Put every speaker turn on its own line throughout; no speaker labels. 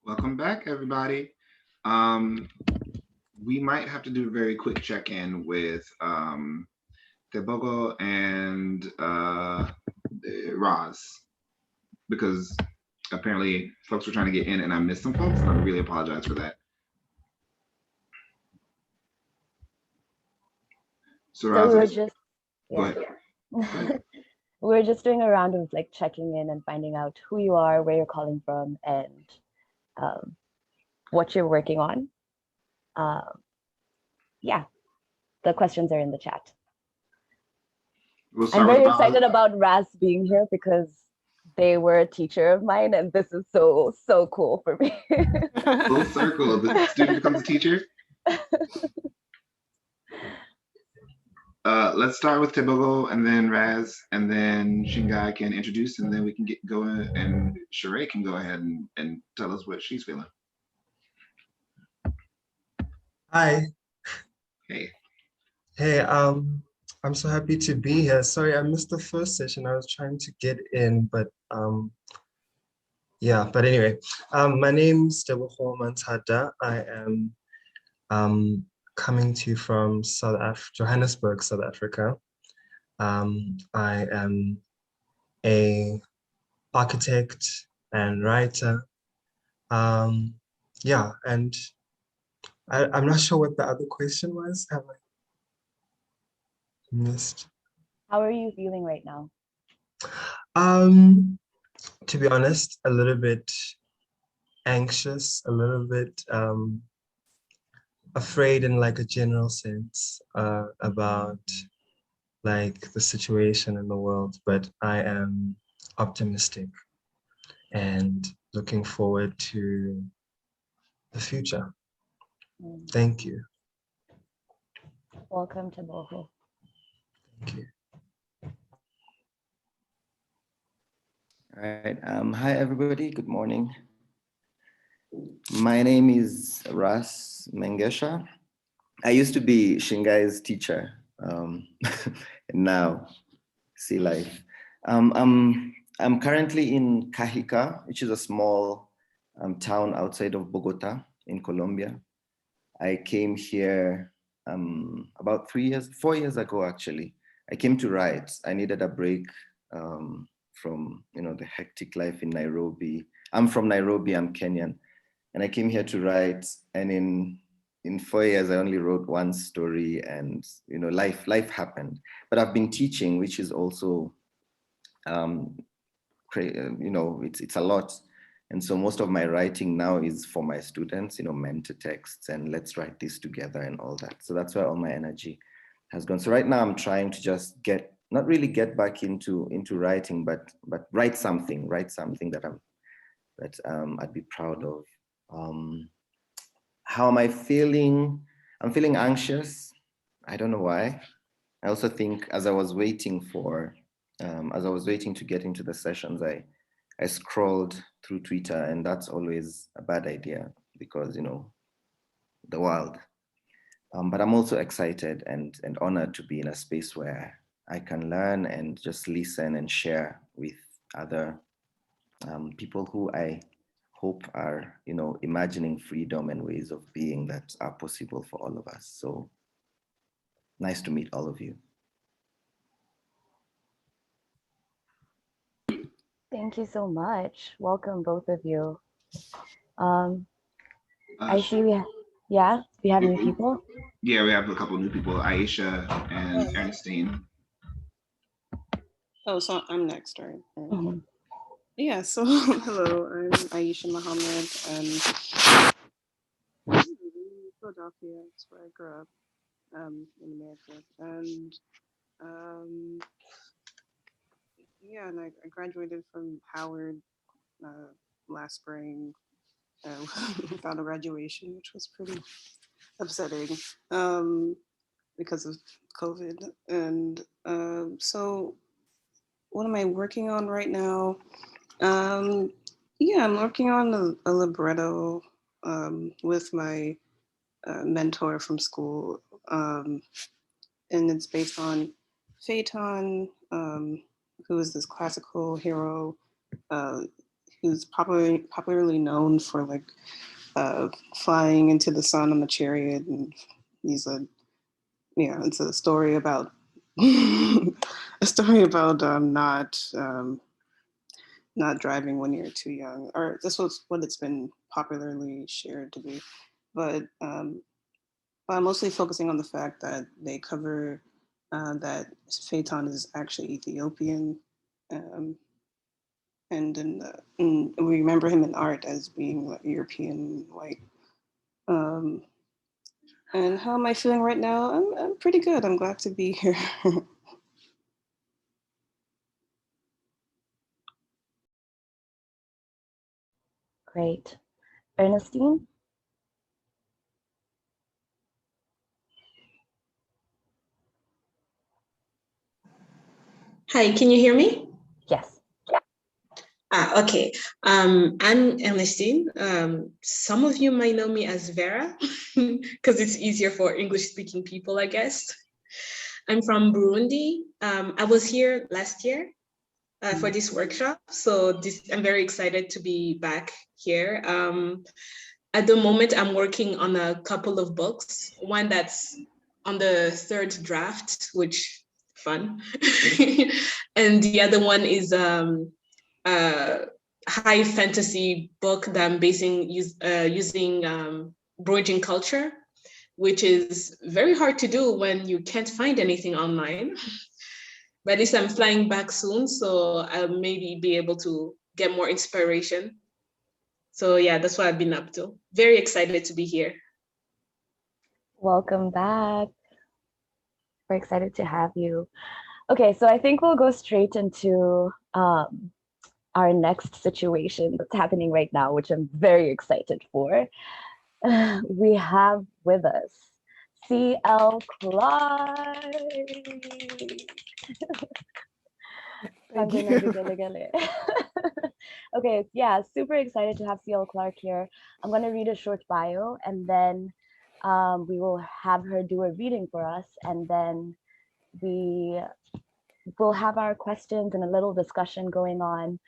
Welcome back, everybody. We might have to do a very quick check-in with Tebogo and Roz, because apparently folks were trying to get in and I missed some folks, and I really apologize for that. So Roz,
we're just, we're just doing a round of like checking in and finding out who you are, where you're calling from, and what you're working on. Yeah, the questions are in the chat. I'm very excited about Raz being here because they were a teacher of mine, and this is so cool for me.
Full circle, the student becomes a teacher. Let's start with Tebogo and then Raz, and then Shingai can introduce, and then we can get going, and Cherae can go ahead and tell us what she's feeling.
Hi.
Hey.
Hey, I'm so happy to be here. Sorry, I missed the first session. I was trying to get in, but yeah, but anyway, my name's Tebogo Mantada. I am coming to you from Johannesburg, South Africa. I am a architect and writer. Yeah, and I'm not sure what the other question was. Have I missed?
How are you feeling right now?
To be honest, a little bit anxious, a little bit afraid in like a general sense about like the situation in the world, but I am optimistic and looking forward to the future. Thank you.
Welcome to Boho.
Thank you.
All right. Hi, everybody. Good morning. My name is Ras Mengesha. I used to be Shingai's teacher. And now, see life. I'm currently in Cajicá, which is a small town outside of Bogota in Colombia. I came here about 4 years ago, actually. I came to write. I needed a break from the hectic life in Nairobi. I'm from Nairobi, I'm Kenyan. And I came here to write, and in 4 years, I only wrote one story, and life happened. But I've been teaching, which is also, it's a lot. And so most of my writing now is for my students, mentor texts, and let's write this together and all that. So that's where all my energy has gone. So right now I'm trying to just not really get back into writing, but write something that I'd be proud of. How am I feeling? I'm feeling anxious. I don't know why. I also think as I was waiting to get into the sessions, I scrolled through Twitter, and that's always a bad idea because, the world. But I'm also excited and honored to be in a space where I can learn and just listen and share with other people who I hope are, imagining freedom and ways of being that are possible for all of us. So nice to meet all of you.
Thank you so much. Welcome, both of you. I see we have new people?
Yeah, we have a couple of new people, Aisha and Ernestine.
Oh, so I'm next, right? Mm-hmm. Yeah, so hello, I'm Aisha Muhammad, and Philadelphia, that's where I grew up, in America. And yeah, and I graduated from Howard last spring without a graduation, which was pretty upsetting. because of COVID. And so what am I working on right now? Yeah, I'm working on a libretto with my mentor from school. And it's based on Phaeton, who is this classical hero who's popularly known for like flying into the sun on a chariot, and he's a it's a story about not driving when you're too young, or this was what it's been popularly shared to be, but I'm mostly focusing on the fact that they cover that Phaeton is actually Ethiopian. Um, and we remember him in art as being like European white. Um, and how am I feeling right now? I'm pretty good. I'm glad to be here.
Great. Ernestine?
Hi, can you hear me?
Yes.
Okay. I'm Ernestine. Some of you might know me as Vera because it's easier for English-speaking people, I guess. I'm from Burundi. I was here last year for this workshop, so I'm very excited to be back here. At the moment, I'm working on a couple of books. One that's on the third draft, which fun, and the other one is high fantasy book that I'm using bridging culture, which is very hard to do when you can't find anything online. But at least I'm flying back soon, so I'll maybe be able to get more inspiration. So yeah, that's what I've been up to. Very excited to be here.
Welcome back. We're excited to have you. Okay, so I think we'll go straight into our next situation that's happening right now, which I'm very excited for. We have with us C.L. Clark.
Thank you.
Okay, yeah, super excited to have C.L. Clark here. I'm going to read a short bio, and then we will have her do a reading for us, and then we'll have our questions and a little discussion going on.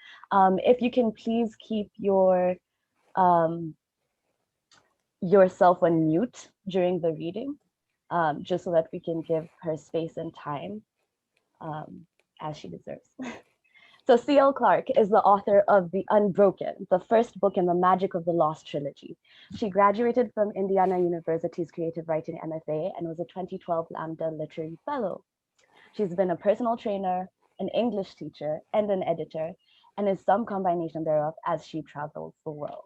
If you can please keep yourself on mute during the reading, just so that we can give her space and time as she deserves. So C.L. Clark is the author of The Unbroken, the first book in the Magic of the Lost trilogy. She graduated from Indiana University's Creative Writing MFA and was a 2012 Lambda Literary Fellow. She's been a personal trainer, an English teacher, and an editor, and is some combination thereof as she travels the world.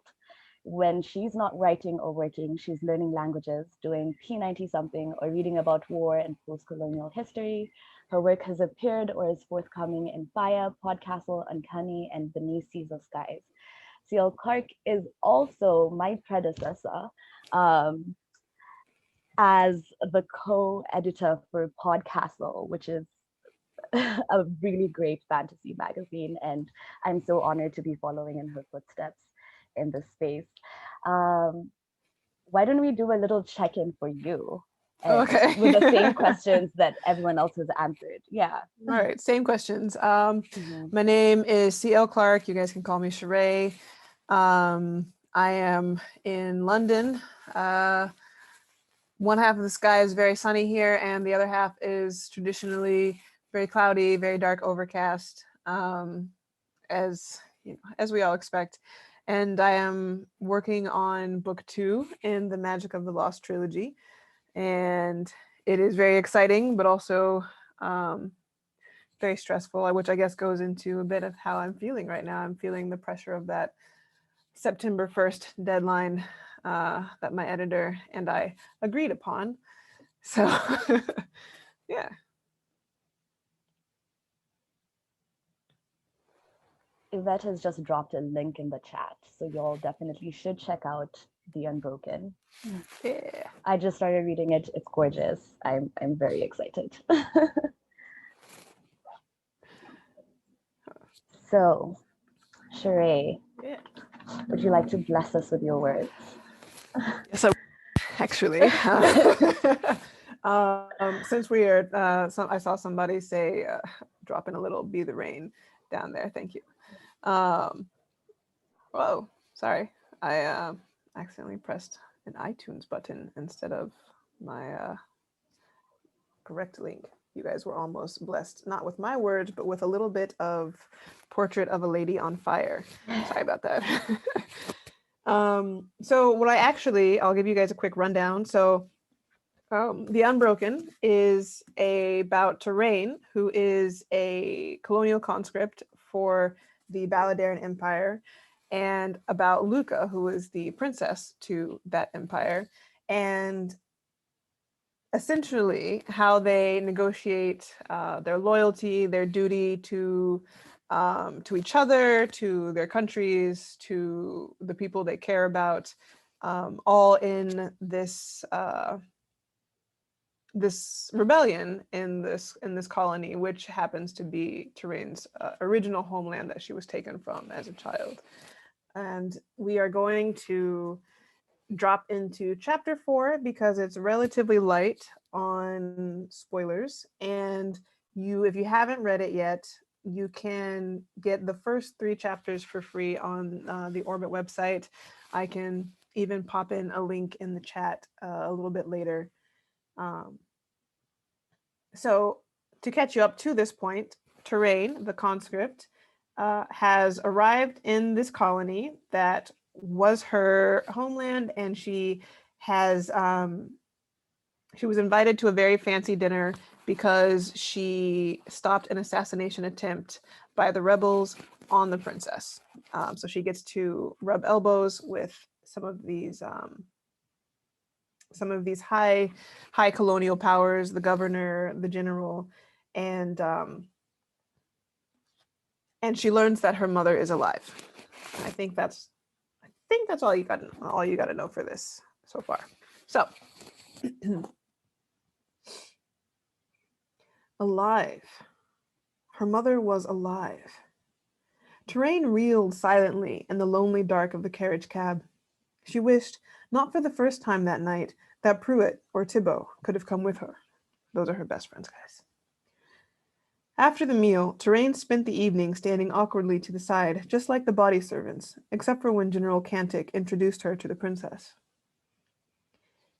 When she's not writing or working, she's learning languages, doing P90 something, or reading about war and post-colonial history. Her work has appeared or is forthcoming in Fire, PodCastle, Uncanny, and Beneath Ceaseless Skies. C.L. Clark is also my predecessor as the co-editor for PodCastle, which is a really great fantasy magazine, and I'm so honored to be following in her footsteps in this space. Why don't we do a little check-in for you?
Okay.
With the same questions that everyone else has answered. Yeah.
All right, same questions. My name is C.L. Clark. You guys can call me Cherae. I am in London. One half of the sky is very sunny here, and the other half is traditionally very cloudy, very dark, overcast, as we all expect. And I am working on book 2 in the Magic of the Lost trilogy. And it is very exciting, but also very stressful, which I guess goes into a bit of how I'm feeling right now. I'm feeling the pressure of that September 1st deadline that my editor and I agreed upon. So, yeah.
Yvette has just dropped a link in the chat, so y'all definitely should check out The Unbroken.
Yeah.
I just started reading it. It's gorgeous. I'm very excited. So, Cherae,
Yeah.
would you like to bless us with your words?
Yes, actually. Since we are, I saw somebody say, drop in a little "Be the Rain" down there. Thank you. Whoa, sorry. I accidentally pressed an iTunes button instead of my correct link. You guys were almost blessed, not with my words, but with a little bit of Portrait of a Lady on Fire. Sorry about that. So what I'll give you guys a quick rundown. So The Unbroken is about Cherae, who is a colonial conscript for the Balladeran Empire, and about Luca, who is the princess to that empire, and essentially how they negotiate their loyalty, their duty to each other, to their countries, to the people they care about, all in this this rebellion in this colony, which happens to be Cherae's original homeland that she was taken from as a child. And we are going to drop into chapter 4 because it's relatively light on spoilers. And if you haven't read it yet, you can get the first 3 chapters for free on the Orbit website. I can even pop in a link in the chat a little bit later. So to catch you up to this point, Cherae, the conscript, has arrived in this colony that was her homeland, and she was invited to a very fancy dinner because she stopped an assassination attempt by the rebels on the princess. So she gets to rub elbows with some of these high colonial powers, the governor, the general, and she learns that her mother is alive. I think that's all you got to know for this so far. So alive. Her mother was alive. Cherae reeled silently in the lonely dark of the carriage cab. She wished, not for the first time that night, that Pruitt or Thibault could have come with her. Those are her best friends, guys. After the meal, Cherae spent the evening standing awkwardly to the side, just like the body servants, except for when General Cantic introduced her to the princess.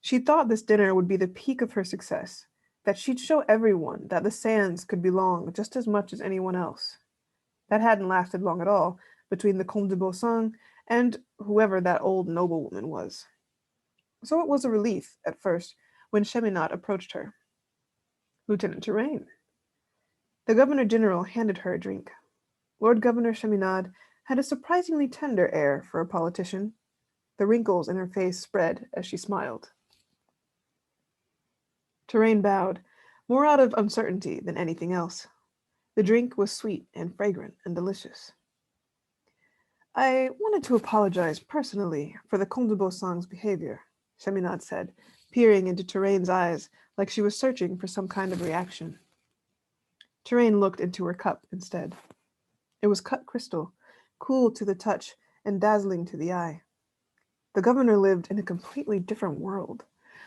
She thought this dinner would be the peak of her success, that she'd show everyone that the Sands could belong just as much as anyone else. That hadn't lasted long at all, between the Comte de Beausang and whoever that old noblewoman was. So it was a relief, at first, when Cheminade approached her. Lieutenant Cherae. The Governor-General handed her a drink. Lord Governor Cheminade had a surprisingly tender air for a politician. The wrinkles in her face spread as she smiled. Cherae bowed, more out of uncertainty than anything else. The drink was sweet and fragrant and delicious. I wanted to apologize personally for the Comte de Beausang's behavior, Cheminade said, peering into Cherae's eyes like she was searching for some kind of reaction. Cherae looked into her cup instead. It was cut crystal, cool to the touch and dazzling to the eye. The governor lived in a completely different world.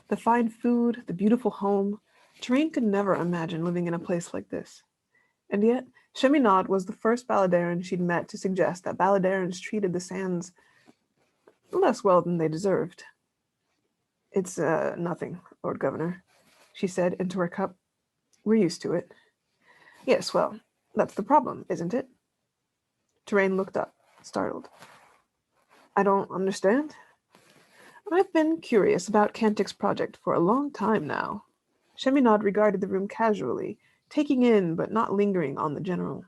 The fine food, the beautiful home. Cherae could never imagine living in a place like this. And yet, Cheminade was the first Balladeran she'd met to suggest that Balladerans treated the Sands less well than they deserved. It's nothing, Lord Governor, she said into her cup. We're used to it. Yes, well, that's the problem, isn't it? Cherae looked up, startled. I don't understand. I've been curious about Cantic's project for a long time now. Cheminade regarded the room casually, taking in but not lingering on the general.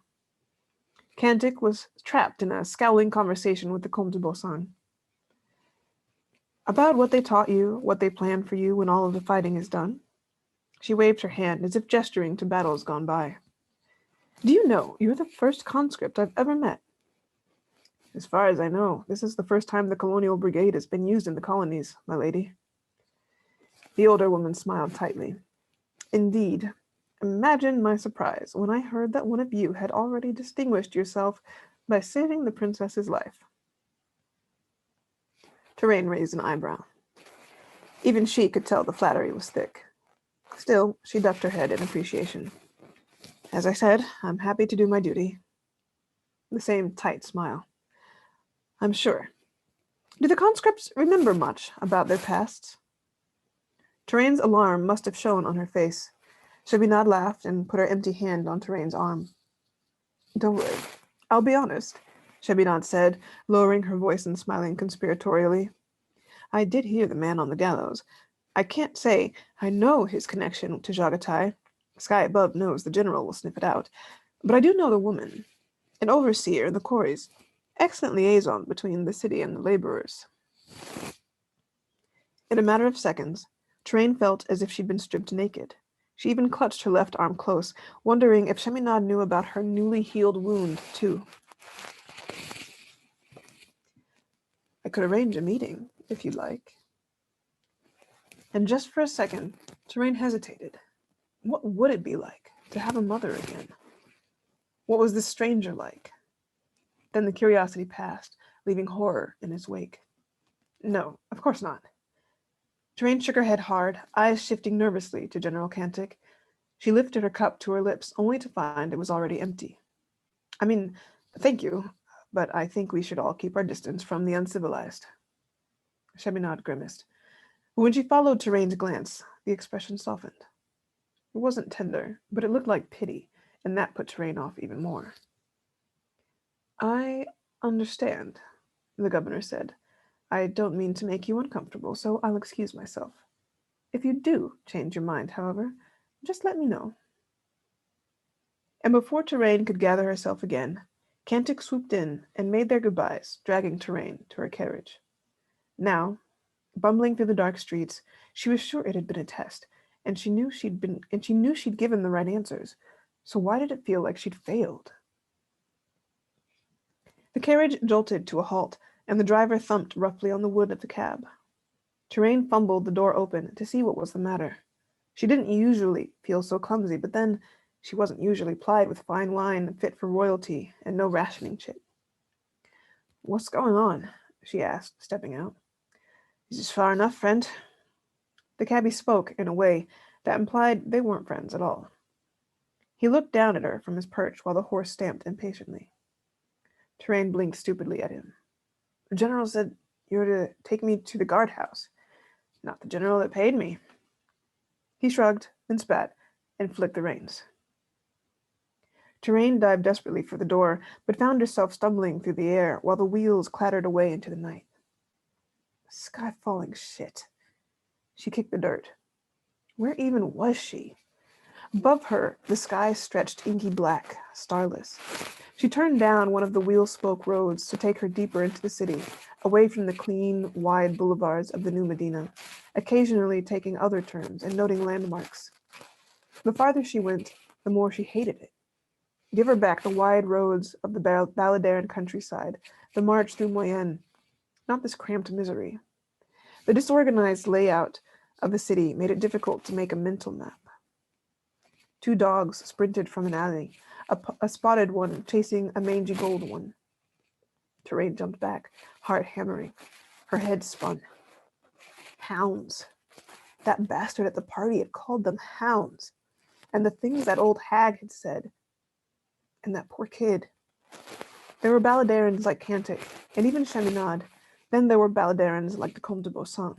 Cantic was trapped in a scowling conversation with the Comte de Beausang. About what they taught you, what they planned for you when all of the fighting is done. She waved her hand as if gesturing to battles gone by. Do you know, you're the first conscript I've ever met. As far as I know, this is the first time the colonial brigade has been used in the colonies, my lady. The older woman smiled tightly. Indeed. Imagine my surprise when I heard that one of you had already distinguished yourself by saving the princess's life. Cherae raised an eyebrow. Even she could tell the flattery was thick. Still, she ducked her head in appreciation. As I said, I'm happy to do my duty. The same tight smile. I'm sure. Do the conscripts remember much about their pasts? Cherae's alarm must have shown on her face. Shabinad laughed and put her empty hand on Cherae's arm. Don't worry. I'll be honest, Shabinad said, lowering her voice and smiling conspiratorially. I did hear the man on the gallows. I can't say I know his connection to Jagatai. Sky above knows the general will sniff it out. But I do know the woman, an overseer in the quarries, excellent liaison between the city and the laborers. In a matter of seconds, Cherae felt as if she'd been stripped naked. She even clutched her left arm close, wondering if Shabinad knew about her newly healed wound, too. I could arrange a meeting, if you'd like. And just for a second, Cherae hesitated. What would it be like to have a mother again? What was this stranger like? Then the curiosity passed, leaving horror in its wake. No, of course not. Cherae shook her head hard, eyes shifting nervously to General Kantik. She lifted her cup to her lips, only to find it was already empty. I mean, thank you, but I think we should all keep our distance from the uncivilized. Shabinad grimaced. When she followed Cherae's glance, the expression softened. It wasn't tender, but it looked like pity, and that put Cherae off even more. I understand, the governor said. I don't mean to make you uncomfortable, so I'll excuse myself. If you do change your mind, however, just let me know. And before Cherae could gather herself again, Kantik swooped in and made their goodbyes, dragging Cherae to her carriage. Now, bumbling through the dark streets, she was sure it had been a test, and she knew she'd given the right answers. So why did it feel like she'd failed? The carriage jolted to a halt, and the driver thumped roughly on the wood of the cab. Cherae fumbled the door open to see what was the matter. She didn't usually feel so clumsy, but then she wasn't usually plied with fine wine fit for royalty and no rationing chit. What's going on? She asked, stepping out. Is this far enough, friend? The cabbie spoke in a way that implied they weren't friends at all. He looked down at her from his perch while the horse stamped impatiently. Cherae blinked stupidly at him. The general said you're to take me to the guardhouse. Not the general that paid me. He shrugged, then spat, and flicked the reins. Cherae dived desperately for the door, but found herself stumbling through the air while the wheels clattered away into the night. Sky-falling shit. She kicked the dirt. Where even was she? Above her, the sky stretched inky black, starless. She turned down one of the wheel-spoke roads to take her deeper into the city, away from the clean, wide boulevards of the New Medina, occasionally taking other turns and noting landmarks. The farther she went, the more she hated it. Give her back the wide roads of the Balladeran countryside, the march through Moyenne, not this cramped misery. The disorganized layout of the city made it difficult to make a mental map. 2 dogs sprinted from an alley, a spotted one chasing a mangy gold one. Cherae jumped back, heart hammering. Her head spun. Hounds. That bastard at the party had called them hounds. And the things that old hag had said. And that poor kid. There were Balladarans like Kantik, and even Chaminade. Then there were Balladarans like the Comte de Beausang.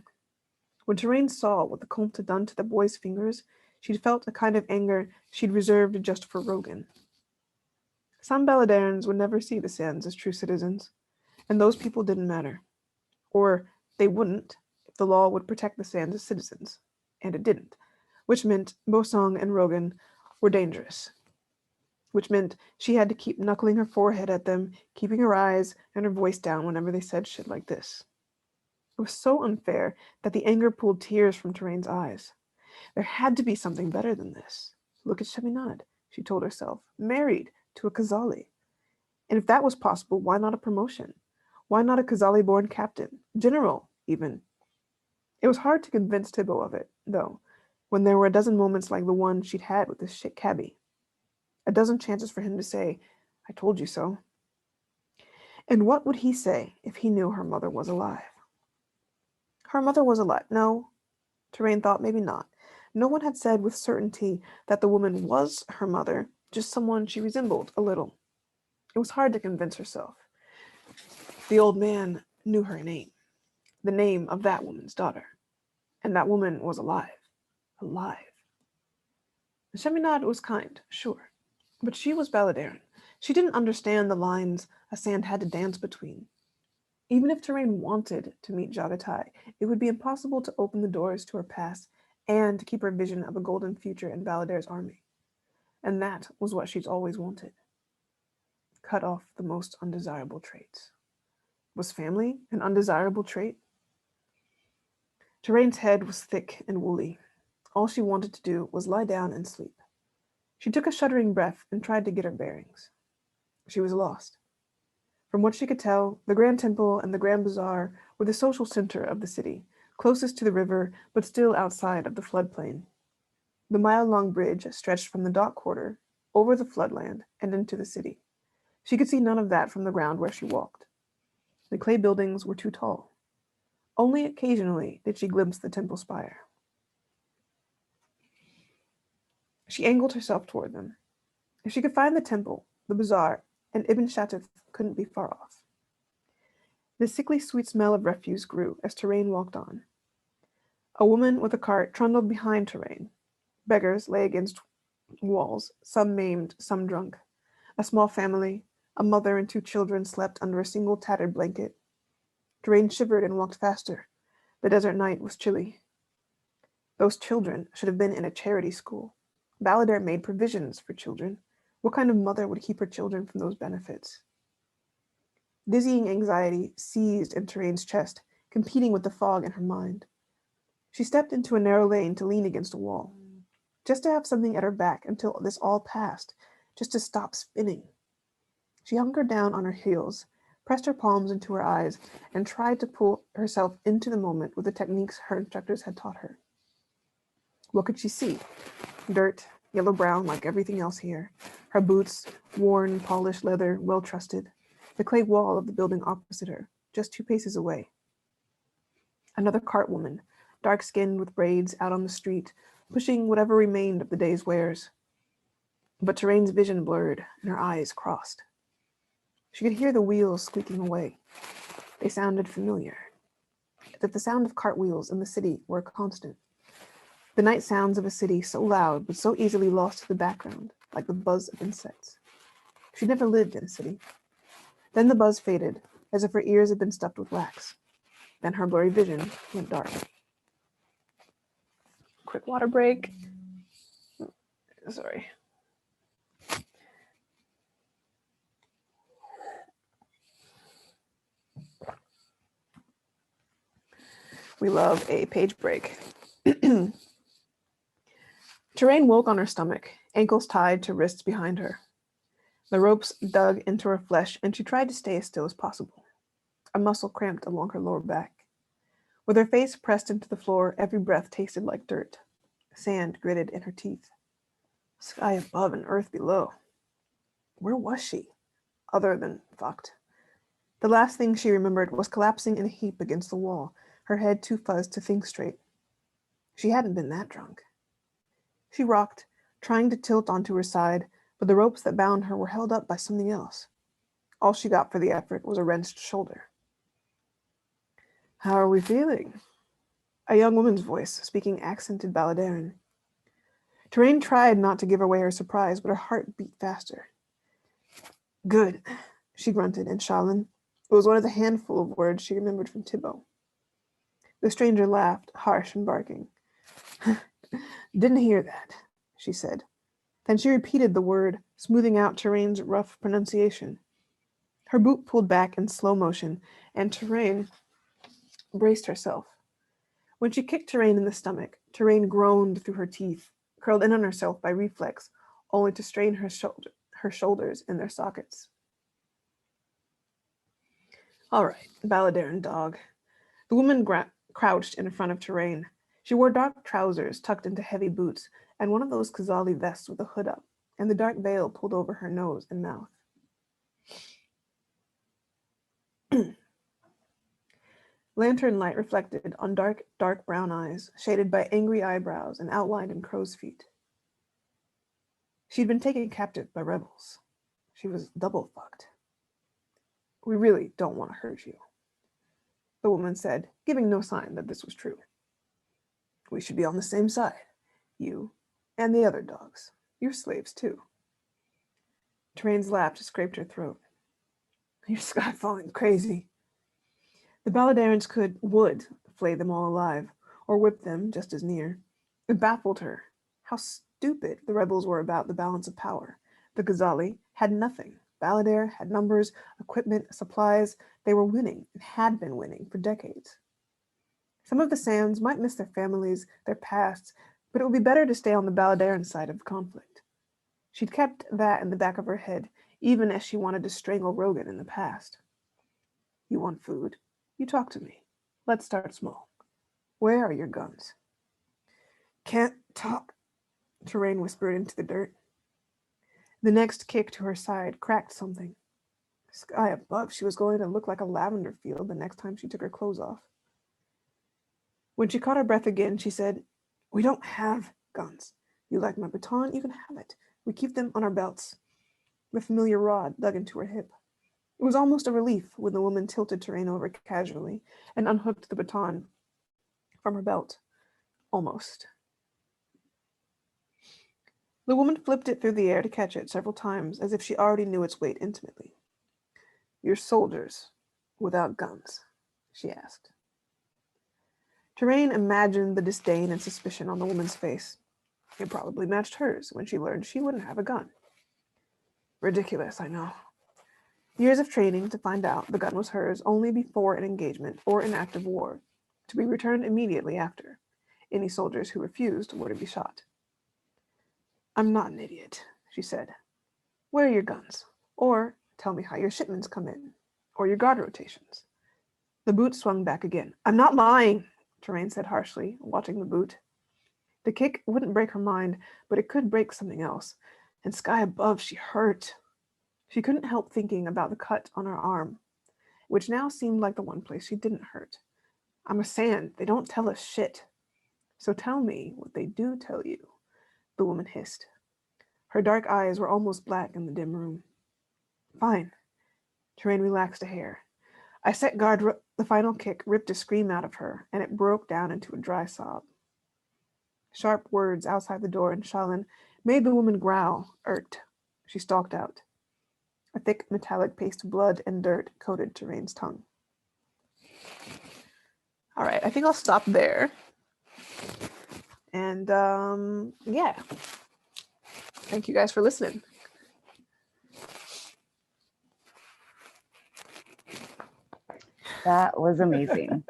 When Cherae saw what the Comte had done to the boy's fingers, she'd felt a kind of anger she'd reserved just for Rogan. Some Balladarans would never see the Sands as true citizens, and those people didn't matter. Or they wouldn't if the law would protect the Sands as citizens, and it didn't, which meant Beausang and Rogan were dangerous, which meant she had to keep knuckling her forehead at them, keeping her eyes and her voice down whenever they said shit like this. It was so unfair that the anger pulled tears from Cherae's eyes. There had to be something better than this. Look at Chaminade, she told herself, married to a Khazali. And if that was possible, why not a promotion? Why not a Khazali-born captain, general, even? It was hard to convince Thibault of it, though, when there were a dozen moments like the one she'd had with this shit cabbie. A dozen chances for him to say, I told you so. And what would he say if he knew her mother was alive? Her mother was alive. No, Cherae thought maybe not. No one had said with certainty that the woman was her mother, just someone she resembled a little. It was hard to convince herself. The old man knew her name, the name of that woman's daughter. And that woman was alive. Alive. Sheminad was kind, sure. But she was Balladeran. She didn't understand the lines a sand had to dance between. Even if Cherae wanted to meet Jagatai, it would be impossible to open the doors to her past and to keep her vision of a golden future in Balladere's army. And that was what she's always wanted. Cut off the most undesirable traits. Was family an undesirable trait? Cherae's head was thick and woolly. All she wanted to do was lie down and sleep. She took a shuddering breath and tried to get her bearings. She was lost. From what she could tell, the Grand Temple and the Grand Bazaar were the social center of the city, closest to the river, but still outside of the floodplain. The mile-long bridge stretched from the dock quarter, over the floodland, and into the city. She could see none of that from the ground where she walked. The clay buildings were too tall. Only occasionally did she glimpse the temple spire. She angled herself toward them. If she could find the temple, the bazaar, and Ibn Shatif couldn't be far off. The sickly sweet smell of refuse grew as Cherae walked on. A woman with a cart trundled behind Cherae. Beggars lay against walls, some maimed, some drunk. A small family, a mother and two children slept under a single tattered blanket. Cherae shivered and walked faster. The desert night was chilly. Those children should have been in a charity school. Balladare made provisions for children. What kind of mother would keep her children from those benefits? Dizzying anxiety seized in Cherae's chest, competing with the fog in her mind. She stepped into a narrow lane to lean against a wall, just to have something at her back until this all passed, just to stop spinning. She hunkered down on her heels, pressed her palms into her eyes, and tried to pull herself into the moment with the techniques her instructors had taught her. What could she see? Dirt, yellow-brown like everything else here. Her boots, worn, polished leather, well-trusted. The clay wall of the building opposite her, just 2 paces away. Another cart woman, dark-skinned with braids, out on the street, pushing whatever remained of the day's wares. But Cherae's vision blurred, and her eyes crossed. She could hear the wheels squeaking away. They sounded familiar. That the sound of cartwheels in the city were a constant. The night sounds of a city so loud but so easily lost to the background, like the buzz of insects. She never lived in a city. Then the buzz faded, as if her ears had been stuffed with wax. Then her blurry vision went dark. Quick water break. Sorry. We love a page break. Cherae woke on her stomach, ankles tied to wrists behind her. The ropes dug into her flesh, and she tried to stay as still as possible. A muscle cramped along her lower back. With her face pressed into the floor, every breath tasted like dirt. Sand gritted in her teeth. Sky above and earth below. Where was she? Other than fucked. The last thing she remembered was collapsing in a heap against the wall, her head too fuzzed to think straight. She hadn't been that drunk. She rocked, trying to tilt onto her side, but the ropes that bound her were held up by something else. All she got for the effort was a wrenched shoulder. How are we feeling? A young woman's voice, speaking accented Balladeran. Cherae tried not to give away her surprise, but her heart beat faster. Good, she grunted in Shaolin. It was one of the handful of words she remembered from Thibault. The stranger laughed, harsh and barking. Didn't hear that, she said. Then she repeated the word, smoothing out Cherae's rough pronunciation. Her boot pulled back in slow motion, and Cherae braced herself. When she kicked Cherae in the stomach, Cherae groaned through her teeth, curled in on herself by reflex, only to strain her shoulders in their sockets. All right, Balladeron dog. The woman crouched in front of Cherae. She wore dark trousers tucked into heavy boots and one of those Kazali vests with a hood up, and the dark veil pulled over her nose and mouth. Lantern light reflected on dark brown eyes, shaded by angry eyebrows and outlined in crow's feet. She'd been taken captive by rebels. She was double fucked. We really don't want to hurt you, the woman said, giving no sign that this was true. We should be on the same side, you and the other dogs. You're slaves too. Cherae's laugh scraped her throat. You're sky-falling crazy. The Balladerans would flay them all alive, or whip them just as near. It baffled her how stupid the rebels were about the balance of power. The Ghazali had nothing. Ballader had numbers, equipment, supplies. They were winning and had been winning for decades. Some of the Sands might miss their families, their pasts, but it would be better to stay on the Balladeran side of the conflict. She'd kept that in the back of her head, even as she wanted to strangle Rogan in the past. You want food? You talk to me. Let's start small. Where are your guns? Can't talk, Cherae whispered into the dirt. The next kick to her side cracked something. Sky above, she was going to look like a lavender field the next time she took her clothes off. When she caught her breath again, she said, We don't have guns. You like my baton? You can have it. We keep them on our belts. The familiar rod dug into her hip. It was almost a relief when the woman tilted Cherae over casually and unhooked the baton from her belt. Almost. The woman flipped it through the air to catch it several times, as if she already knew its weight intimately. You're soldiers without guns, she asked. Cherae imagined the disdain and suspicion on the woman's face. It probably matched hers when she learned she wouldn't have a gun. Ridiculous, I know. Years of training to find out the gun was hers only before an engagement or an act of war, to be returned immediately after. Any soldiers who refused were to be shot. I'm not an idiot, she said. Where are your guns? Or tell me how your shipments come in, or your guard rotations. The boot swung back again. I'm not lying, Cherae said harshly, watching the boot. The kick wouldn't break her mind, but it could break something else. And sky above, she hurt. She couldn't help thinking about the cut on her arm, which now seemed like the one place she didn't hurt. I'm a Sand. They don't tell us shit. So tell me what they do tell you, the woman hissed. Her dark eyes were almost black in the dim room. Fine. Cherae relaxed a hair. I set guard. The final kick ripped a scream out of her, and it broke down into a dry sob. Sharp words outside the door in Shalin made the woman growl, irked. She stalked out. A thick metallic paste of blood and dirt coated Cherae's tongue. All right, I think I'll stop there. And yeah. Thank you guys for listening.
That was amazing.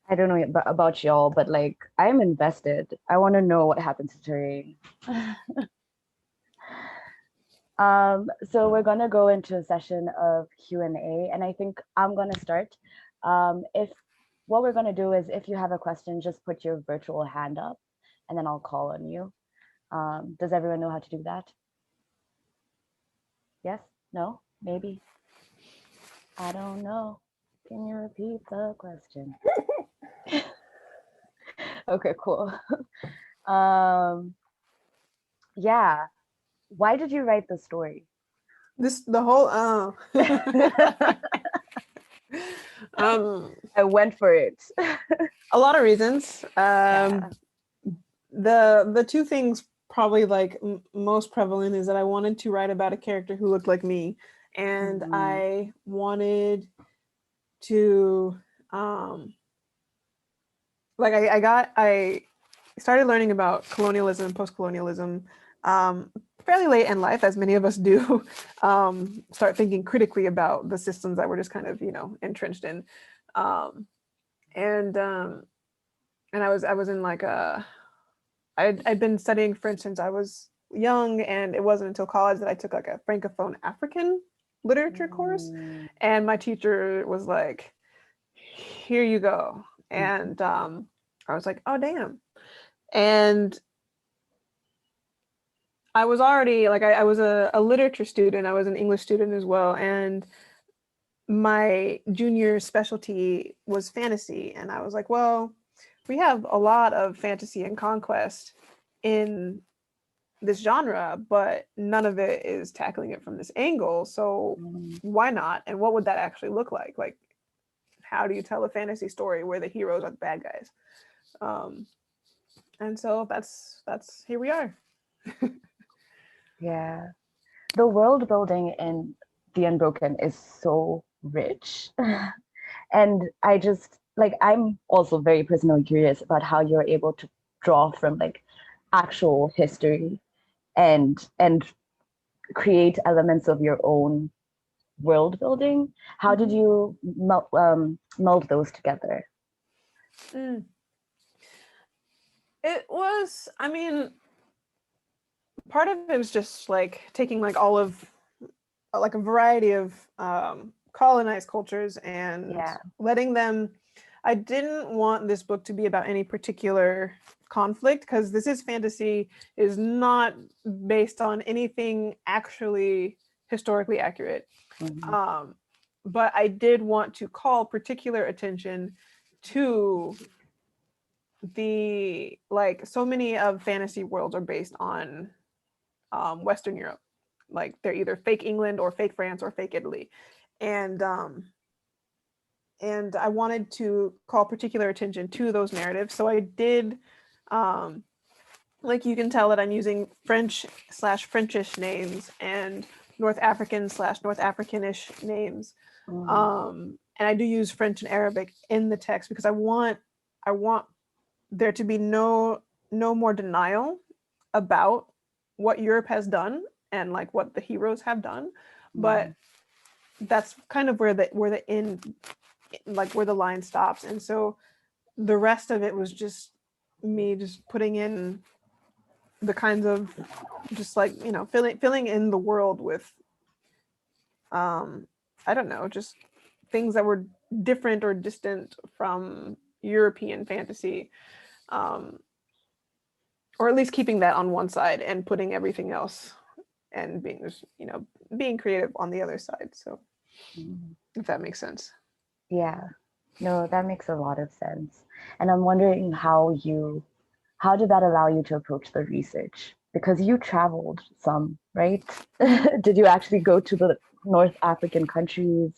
I don't know about y'all, but like, I'm invested. I want to know what happens to Cherae. So we're gonna go into a session of Q&A, and I think I'm gonna start. If what we're gonna do is, if you have a question, just put your virtual hand up, and then I'll call on you. Does everyone know how to do that? Yes? No? Maybe? I don't know. Can you repeat the question? Okay, cool. Yeah. Why did you write the story?
The whole
I went for it.
A lot of reasons.
Yeah.
The two things probably like most prevalent is that I wanted to write about a character who looked like me, and I wanted to like I started learning about colonialism and post-colonialism fairly late in life, as many of us do. Start thinking critically about the systems that we're just kind of, you know, entrenched in. And I was in like I'd been studying French since I was young, and it wasn't until college that I took like a Francophone African literature course, and my teacher was like, here you go. And I was like, oh damn. And I was already like, I was a literature student, I was an English student as well, and my junior specialty was fantasy. And I was like, well, we have a lot of fantasy and conquest in this genre, but none of it is tackling it from this angle. So why not? And what would that actually look like? Like, how do you tell a fantasy story where the heroes are the bad guys? And so that's here we are.
Yeah. The world building in The Unbroken is so rich. And I just like, I'm also very personally curious about how you're able to draw from like actual history and create elements of your own world building. How did you meld those together?
It was, I mean, part of it was just like taking like all of like a variety of colonized cultures and letting them. I didn't want this book to be about any particular conflict, because this is fantasy, is not based on anything actually historically accurate. But I did want to call particular attention to the, like, so many of fantasy worlds are based on Western Europe. Like, they're either fake England or fake France or fake Italy. And I wanted to call particular attention to those narratives. So I did, like, you can tell that I'm using French/Frenchish names and North African/North Africanish names. And I do use French and Arabic in the text because I want there to be no more denial about what Europe has done and like what the heroes have done. But that's kind of where the end, like where the line stops. And so the rest of it was just me just putting in the kinds of just like, you know, filling in the world with I don't know, just things that were different or distant from European fantasy, or at least keeping that on one side and putting everything else and being, you know, being creative on the other side. So if that makes sense.
Yeah, no, that makes a lot of sense. And I'm wondering how did that allow you to approach the research? Because you traveled some, right? Did you actually go to the North African countries,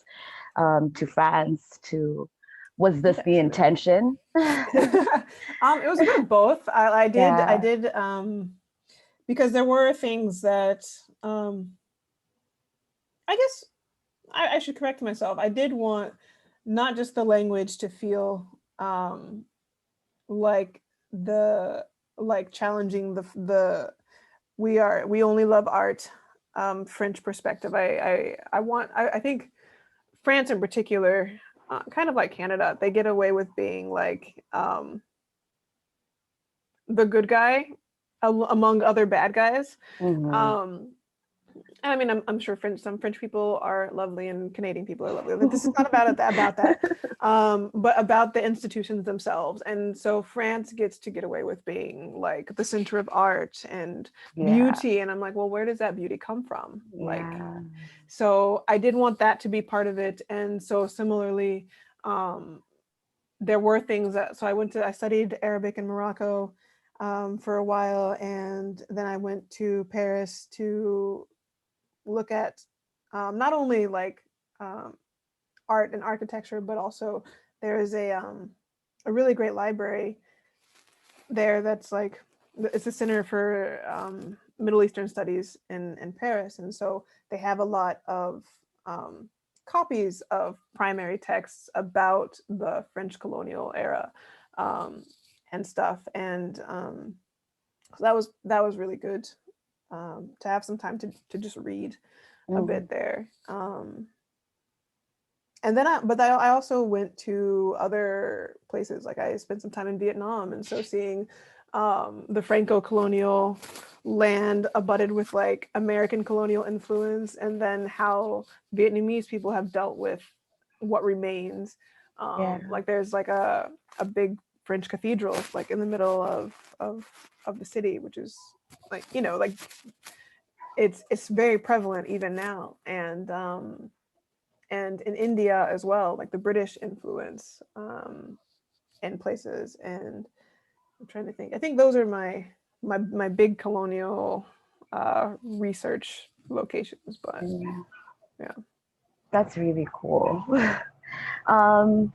to France, was this the intention?
It was a bit of both. I did because there were things that I guess I should correct myself. I did want not just the language to feel like challenging the we only love art French perspective. I think France in particular, kind of like Canada, they get away with being like the good guy among other bad guys. And I mean, I'm sure some French people are lovely and Canadian people are lovely. This is not about that, but about the institutions themselves. And so France gets to get away with being like the center of art and beauty. And I'm like, well, where does that beauty come from? Like, so I did want that to be part of it. And so similarly, there were things so I studied Arabic in Morocco for a while. And then I went to Paris to look at not only like art and architecture, but also there is a really great library there that's like, it's a center for Middle Eastern studies in Paris. And so they have a lot of copies of primary texts about the French colonial era and stuff. And so that was really good. To have some time to just read a bit there. And then I also went to other places. Like I spent some time in Vietnam. And so seeing the Franco-colonial land abutted with like American colonial influence, and then how Vietnamese people have dealt with what remains. Like there's like a big French cathedral like in the middle of the city, which is like, you know, like it's very prevalent even now. And in India as well, like the British influence in places. And I'm trying to think. I think those are my big colonial research locations. But yeah,
That's really cool. I'm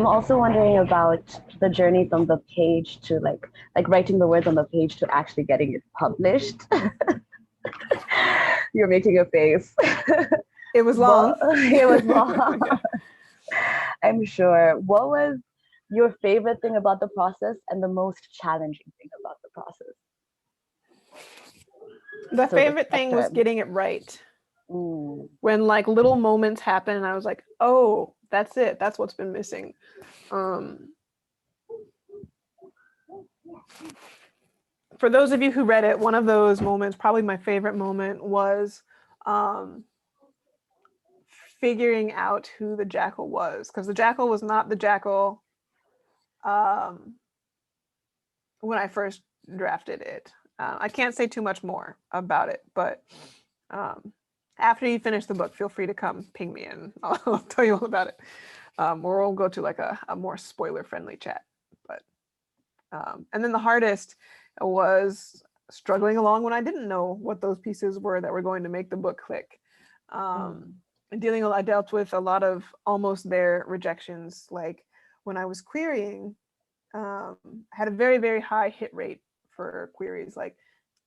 also wondering about the journey from the page to like writing the words on the page to actually getting it published. You're making a face.
it was long.
It was long.
Yeah.
I'm sure. What was your favorite thing about the process and the most challenging thing about the process?
The favorite thing was getting it right.
Ooh.
When like little moments happen and I was like, oh, that's it. That's what's been missing. For those of you who read it, one of those moments, probably my favorite moment, was figuring out who the jackal was, because the jackal was not the jackal when I first drafted it. I can't say too much more about it, but after you finish the book, feel free to come ping me and I'll tell you all about it. Or we'll go to like a more spoiler-friendly chat. But and then the hardest was struggling along when I didn't know what those pieces were that were going to make the book click. And I dealt with a lot of almost there rejections. Like when I was querying, had a very, very high hit rate for queries, like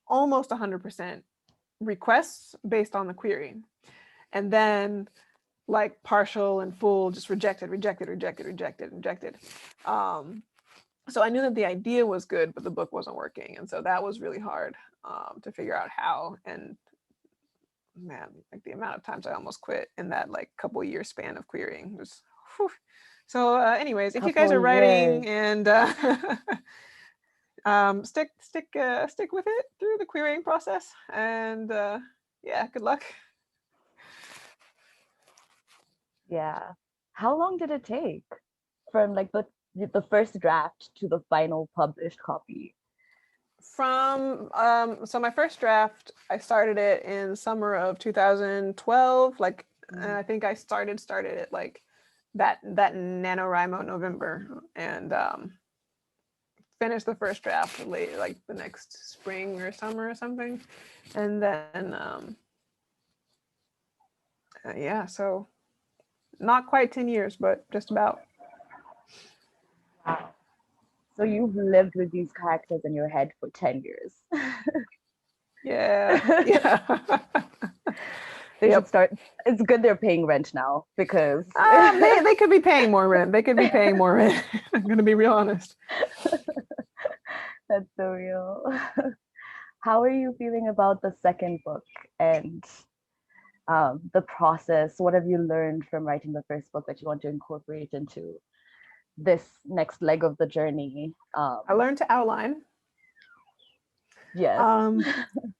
almost 100% requests based on the query. And then like partial and full, just rejected. So I knew that the idea was good, but the book wasn't working. And so that was really hard to figure out how. And man, like the amount of times I almost quit in that like couple year span of querying was, whew. So anyways, if you guys are writing and stick with it through the querying process, and yeah, good luck.
Yeah. How long did it take from like the first draft to the final published copy?
From so my first draft, I started it in summer of 2012. Like, and I think I started it like that NaNoWriMo November, and finished the first draft late, like the next spring or summer or something, and then yeah, so not quite 10 years, but just about.
Wow. So you've lived with these characters in your head for 10 years.
Yeah.
They should start. It's good they're paying rent now, because
they could be paying more rent. I'm gonna be real honest.
That's so real. How are you feeling about the second book and the process? What have you learned from writing the first book that you want to incorporate into this next leg of the journey?
I learned to outline.
Yes.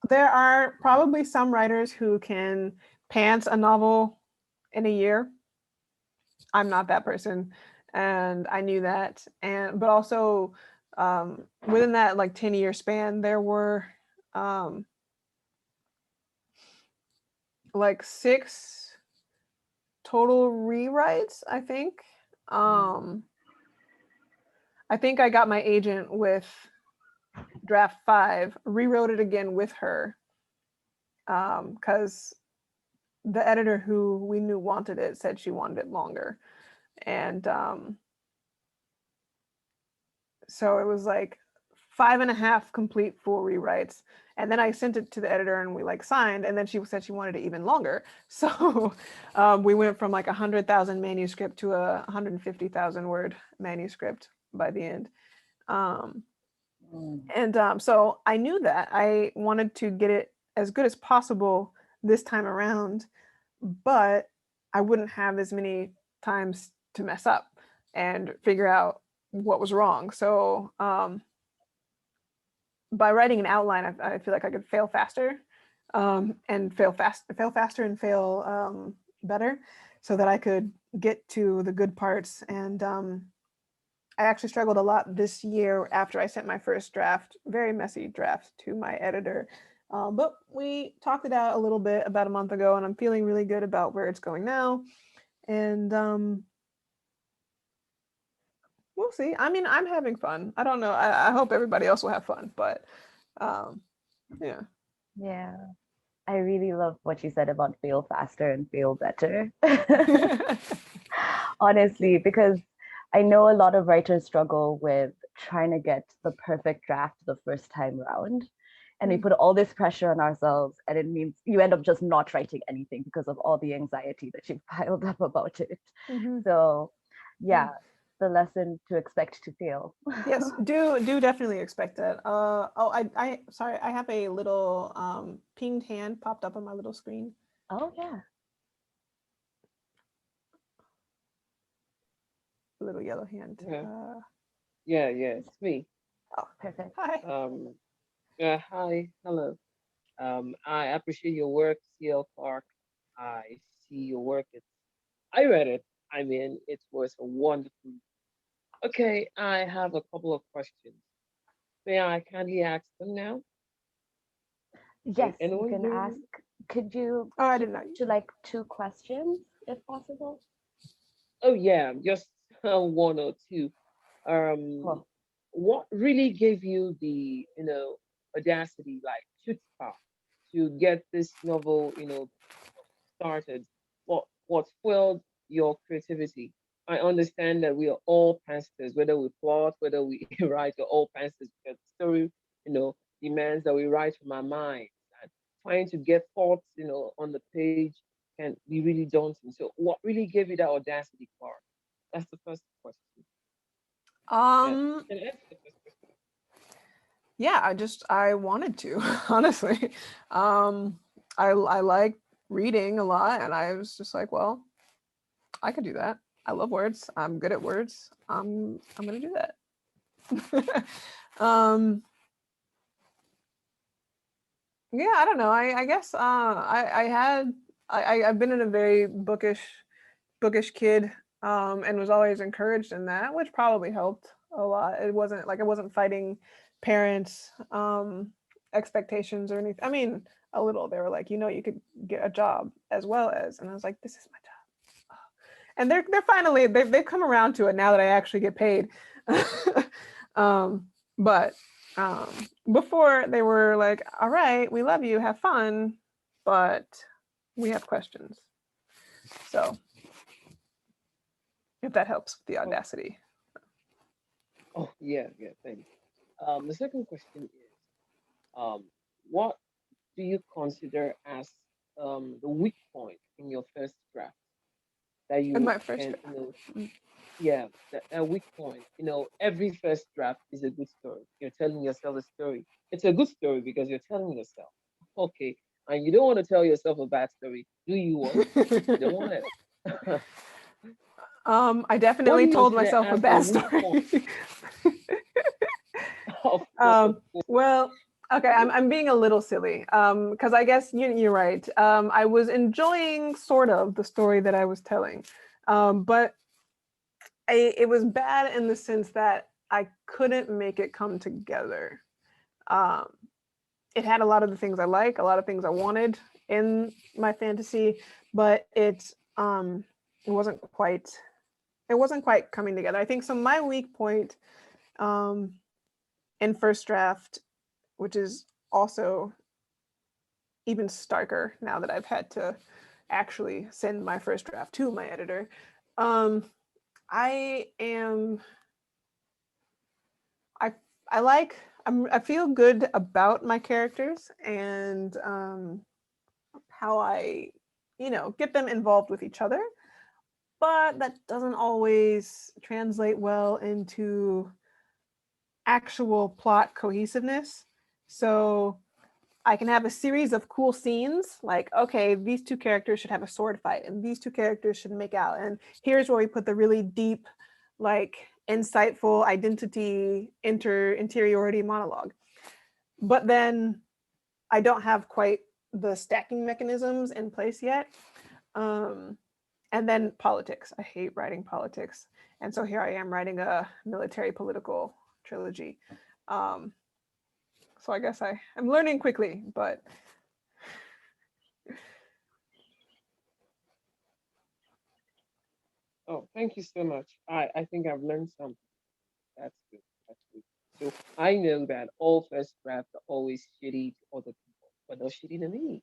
There are probably some writers who can pants a novel in a year. I'm not that person, and I knew that. But also within that like 10-year span, there were like 6 total rewrites, I think. I think I got my agent with draft 5, rewrote it again with her, because the editor who we knew wanted it said she wanted it longer. And so it was like 5.5 complete full rewrites. And then I sent it to the editor and we like signed, and then she said she wanted it even longer. So we went from like 100,000 manuscript to a 150,000 word manuscript by the end. And so I knew that I wanted to get it as good as possible this time around, but I wouldn't have as many times to mess up and figure out what was wrong. So by writing an outline, I feel like I could fail faster, and fail faster and fail better, so that I could get to the good parts. And I actually struggled a lot this year after I sent my first draft, very messy draft, to my editor. But we talked it out a little bit about a month ago, and I'm feeling really good about where it's going now. And we'll see. I mean, I'm having fun. I don't know. I hope everybody else will have fun, but yeah.
Yeah. I really love what you said about fail faster and fail better. Honestly, because I know a lot of writers struggle with trying to get the perfect draft the first time round. And we put all this pressure on ourselves, and it means you end up just not writing anything because of all the anxiety that you've piled up about it. So yeah, the lesson to expect to fail.
Yes, do definitely expect that. Oh, I sorry, I have a little pinged hand popped up on my little screen.
Oh yeah.
A little yellow hand.
Yeah, it's me.
Oh, perfect.
Hi.
Hi, hello. I appreciate your work, CL Clark. I see your work. I read it. I mean, it was a wonderful. Okay, I have a couple of questions. May I kindly ask them now?
Yes, you
Anyone
can
hear
ask.
me?
Could you
Oh, I didn't know.
to like 2 questions if possible?
Oh yeah, just one or two.
Cool.
What really gave you the audacity, like chutzpah, to get this novel started? What fueled your creativity? I understand that we are all pastors, whether we plot, whether we write, we're all pastors because the story, demands that we write from our minds. And trying to get thoughts, on the page can be really daunting. So what really gave you that audacity, Clark? That's the first question. Can I ask the first question?
Yeah, I wanted to, honestly. I like reading a lot, and I was just like, well, I could do that. I love words. I'm good at words. I'm gonna do that. Yeah, I don't know. I guess I've been in a very bookish kid, and was always encouraged in that, which probably helped a lot. It wasn't like I wasn't fighting parents' expectations or anything. I mean, a little. They were like, you could get a job as well as, and I was like, this is my job. And they're finally they've come around to it now that I actually get paid. But before they were like, all right, we love you, have fun, but we have questions. So if that helps with the audacity.
Oh yeah, thanks. The second question is, what do you consider as the weak point in your first draft that
In
you
my first
can,
draft.
yeah, a weak point. Every first draft is a good story. You're telling yourself a story. It's a good story because you're telling yourself. Okay, and you don't want to tell yourself a bad story, do you? Want? You don't want it.
I
What do
definitely
you
told
consider
myself a
as a
bad
weak
story.
point? Of course.
Well, okay, I'm being a little silly, because I guess you're right. I was enjoying sort of the story that I was telling, but it was bad in the sense that I couldn't make it come together. It had a lot of the things I like, a lot of things I wanted in my fantasy, but it wasn't quite coming together. I think so. My weak point in first draft, which is also even starker now that I've had to actually send my first draft to my editor. I feel good about my characters and how I, get them involved with each other, but that doesn't always translate well into actual plot cohesiveness. So I can have a series of cool scenes, like, okay, these two characters should have a sword fight, and these two characters should make out, and here's where we put the really deep, like, insightful identity interiority monologue. but then I don't have quite the stacking mechanisms in place yet. And then politics. I hate writing politics. And so here I am writing a military political trilogy. So I guess I'm learning quickly, but.
Oh, thank you so much. I think I've learned something. That's good. That's good. So I know that all first drafts are always shitty to other people, but they're shitty to me.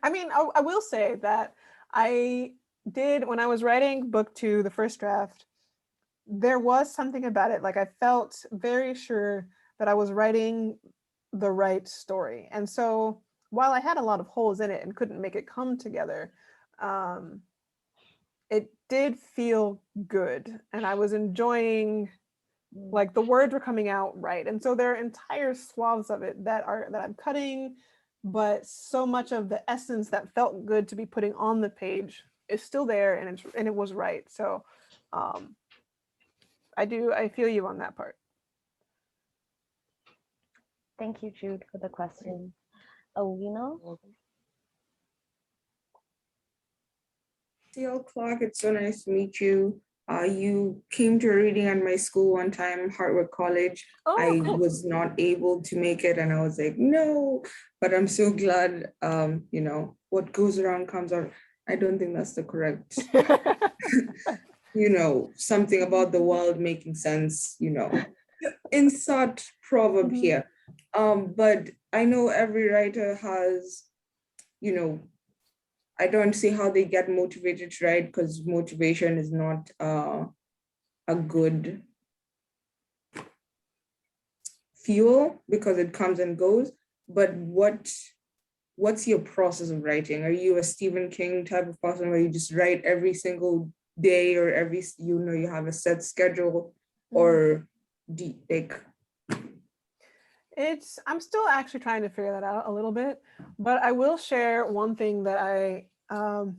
I mean, I will say that I did, when I was writing book 2, the first draft, there was something about it. Like I felt very sure that I was writing the right story. And so while I had a lot of holes in it and couldn't make it come together, it did feel good. And I was enjoying, like the words were coming out right. And so there are entire swaths of it that I'm cutting, but so much of the essence that felt good to be putting on the page is still there, and it was right. So I feel you on that part.
Thank you, Jude, for the question. Awino?
Ceaseless Clark, it's so nice to meet you. You came to a reading at my school one time, Hartwood College.
Oh,
I
cool.
was not able to make it, and I was like, no, but I'm so glad, you know, what goes around comes around. I don't think that's the correct, you know, something about the world making sense, you know, insert proverb here. But I know every writer has, you know, I don't see how they get motivated to write, because motivation is not a good fuel because it comes and goes. But what's your process of writing? Are you a Stephen King type of person where you just write every single day, or you have a set schedule, or
I'm still actually trying to figure that out a little bit, but I will share one thing that I've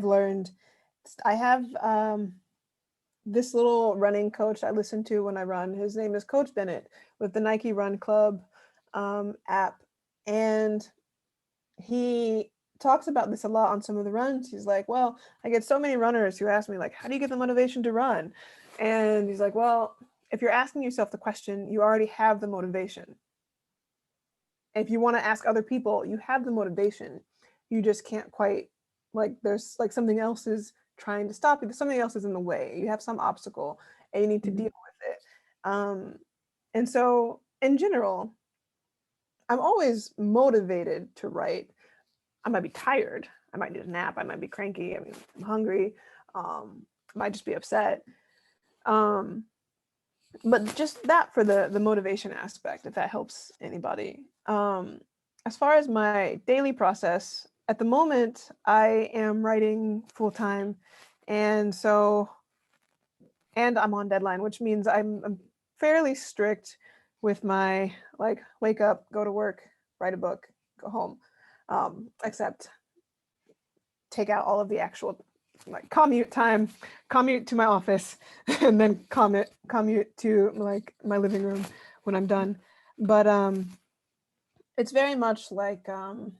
learned. I have this little running coach I listen to when I run. His name is Coach Bennett with the Nike Run Club app, and he talks about this a lot on some of the runs. He's like, well, I get so many runners who ask me, like, how do you get the motivation to run? And he's like, well, if you're asking yourself the question, you already have the motivation. If you want to ask other people, you have the motivation. You just can't quite, like, there's like something else is trying to stop you. Something else is in the way. You have some obstacle and you need to deal with it. And so in general, I'm always motivated to write. I might be tired. I might need a nap. I might be cranky. I mean, I'm hungry. I might just be upset. But just that for the motivation aspect, if that helps anybody. As far as my daily process, at the moment, I am writing full-time. And I'm on deadline, which means I'm fairly strict with my, like, wake up, go to work, write a book, go home, except take out all of the actual, like, commute time, commute to my office, and then commute to, like, my living room when I'm done. But it's very much like I'm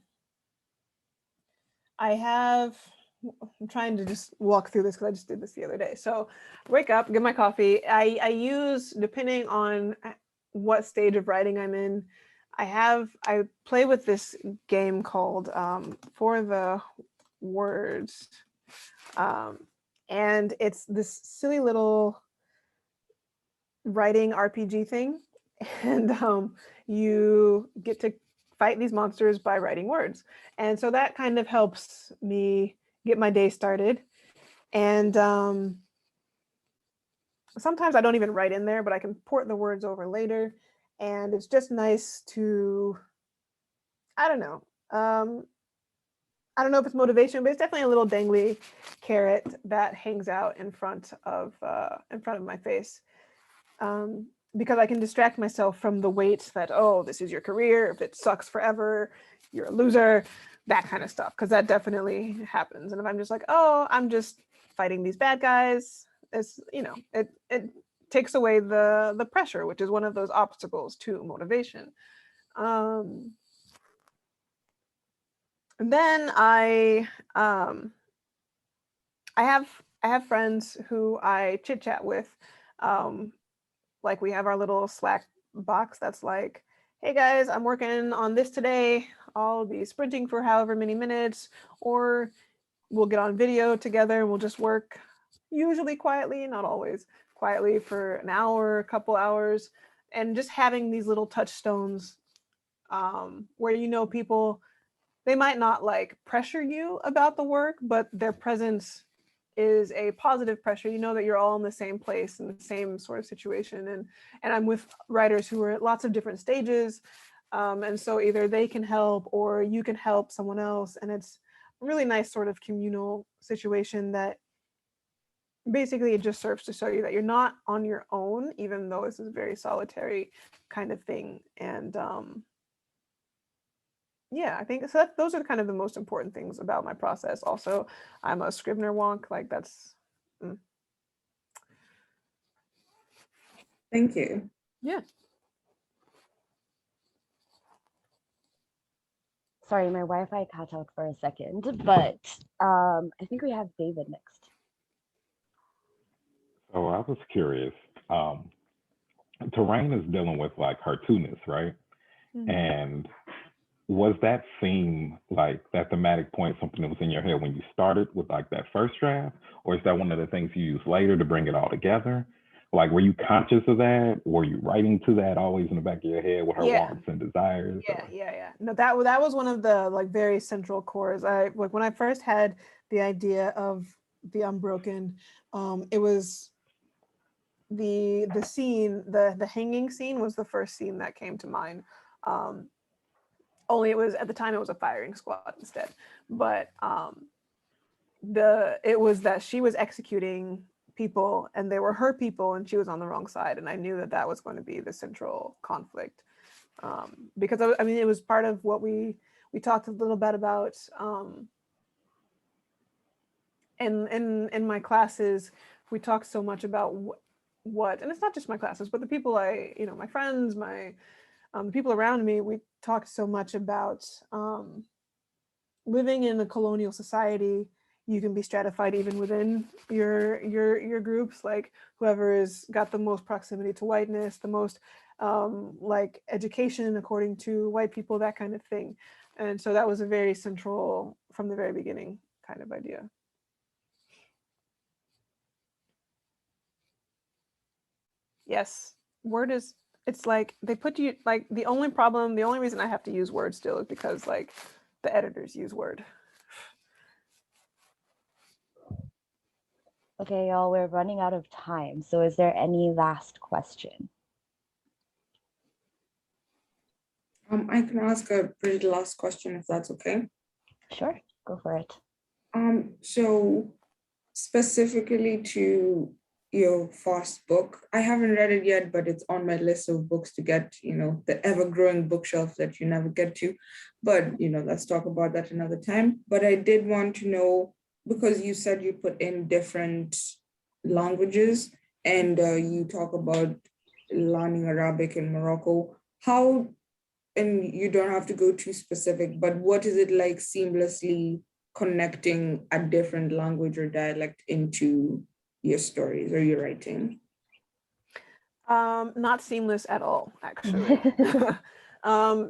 trying to just walk through this because I just did this the other day. So wake up, get my coffee. I use, depending on what stage of writing I'm in, I play with this game called For the Words. And it's this silly little writing RPG thing. And you get to fight these monsters by writing words. And so that kind of helps me get my day started. And sometimes I don't even write in there, but I can port the words over later. And it's just nice to, I don't know if it's motivation, but it's definitely a little dangly carrot that hangs out in front of my face. Because I can distract myself from the weight that, oh, this is your career. If it sucks forever, you're a loser, that kind of stuff. Because that definitely happens. And if I'm just like, oh, I'm just fighting these bad guys, it's, you know, it takes away the pressure, which is one of those obstacles to motivation. And then I have friends who I chit chat with. Like we have our little Slack box that's like, hey guys, I'm working on this today. I'll be sprinting for however many minutes, or we'll get on video together and we'll just work, usually quietly, not always quietly, for an hour, a couple hours, and just having these little touchstones where, you know, people, they might not like pressure you about the work, but their presence is a positive pressure. You know that you're all in the same place, in the same sort of situation. And I'm with writers who are at lots of different stages. And so either they can help or you can help someone else. And it's a really nice sort of communal situation that basically it just serves to show you that you're not on your own, even though this is a very solitary kind of thing. And yeah, I think so. Those are kind of the most important things about my process. Also, I'm a Scrivener wonk. Like that's.
Thank you.
Yeah.
Sorry, my Wi-Fi cut out for a second, but I think we have David next.
So I was curious. Terrain is dealing with like cartoonists, right?
Mm-hmm.
And was that theme, like that thematic point, something that was in your head when you started with like that first draft? Or is that one of the things you used later to bring it all together? Like, were you conscious of that? Were you writing to that always in the back of your head with her wants and desires?
Yeah. No, that was one of the like very central cores. I like when I first had the idea of the Unbroken, it was the scene, the hanging scene was the first scene that came to mind. Only it was, at the time, it was a firing squad instead. But it was that she was executing people and they were her people and she was on the wrong side. And I knew that that was going to be the central conflict. Because I mean, it was part of what we talked a little bit about in my classes. We talked so much about what, and it's not just my classes, but the people my friends, the people around me, we talked so much about living in a colonial society. You can be stratified even within your groups, like whoever has got the most proximity to whiteness, the most like education according to white people, that kind of thing. And so that was a very central, from the very beginning, kind of idea. Yes, word is, it's like they put you, like the only reason I have to use Word still is because like the editors use Word.
Okay, y'all, we're running out of time. So is there any last question?
I can ask a pretty last question if that's okay.
Sure, go for it.
So specifically to your first book, I haven't read it yet, but it's on my list of books to get, the ever-growing bookshelf that you never get to. But, let's talk about that another time. But I did want to know, because you said you put in different languages and you talk about learning Arabic in Morocco, how, and you don't have to go too specific, but what is it like seamlessly connecting a different language or dialect into your stories or your writing?
Not seamless at all, actually.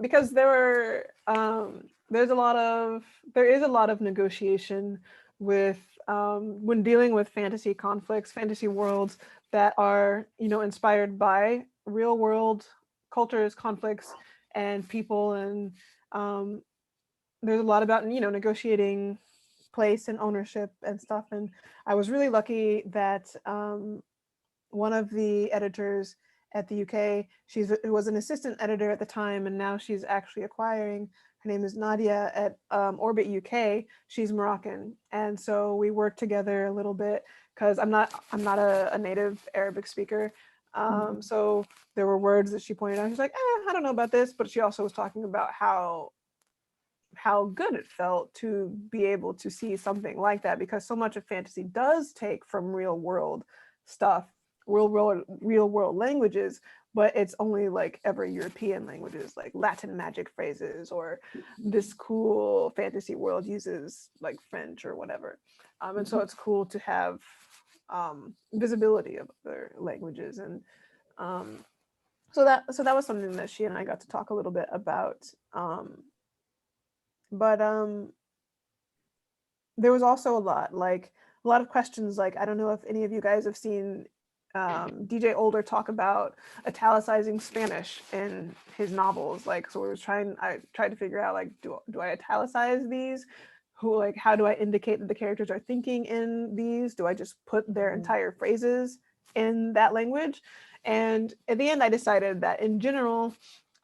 Because there is a lot of negotiation with when dealing with fantasy conflicts, fantasy worlds that are, inspired by real world cultures, conflicts, and people. And there's a lot about, negotiating place and ownership and stuff. And I was really lucky that one of the editors at the UK, she was an assistant editor at the time, and now she's actually acquiring. Her name is Nadia at Orbit UK. She's Moroccan, and so we worked together a little bit because I'm not a native Arabic speaker. So there were words that she pointed out. She's like, I don't know about this, but she also was talking about how good it felt to be able to see something like that, because so much of fantasy does take from real world stuff, real world languages, but it's only like ever European languages, like Latin magic phrases, or this cool fantasy world uses like French or whatever. And so it's cool to have visibility of other languages. And so that was something that she and I got to talk a little bit about. But there was also a lot of questions. Like, I don't know if any of you guys have seen DJ Older talk about italicizing Spanish in his novels. Like, so I tried to figure out, like, do I italicize these? How do I indicate that the characters are thinking in these? Do I just put their entire phrases in that language? And at the end, I decided that in general,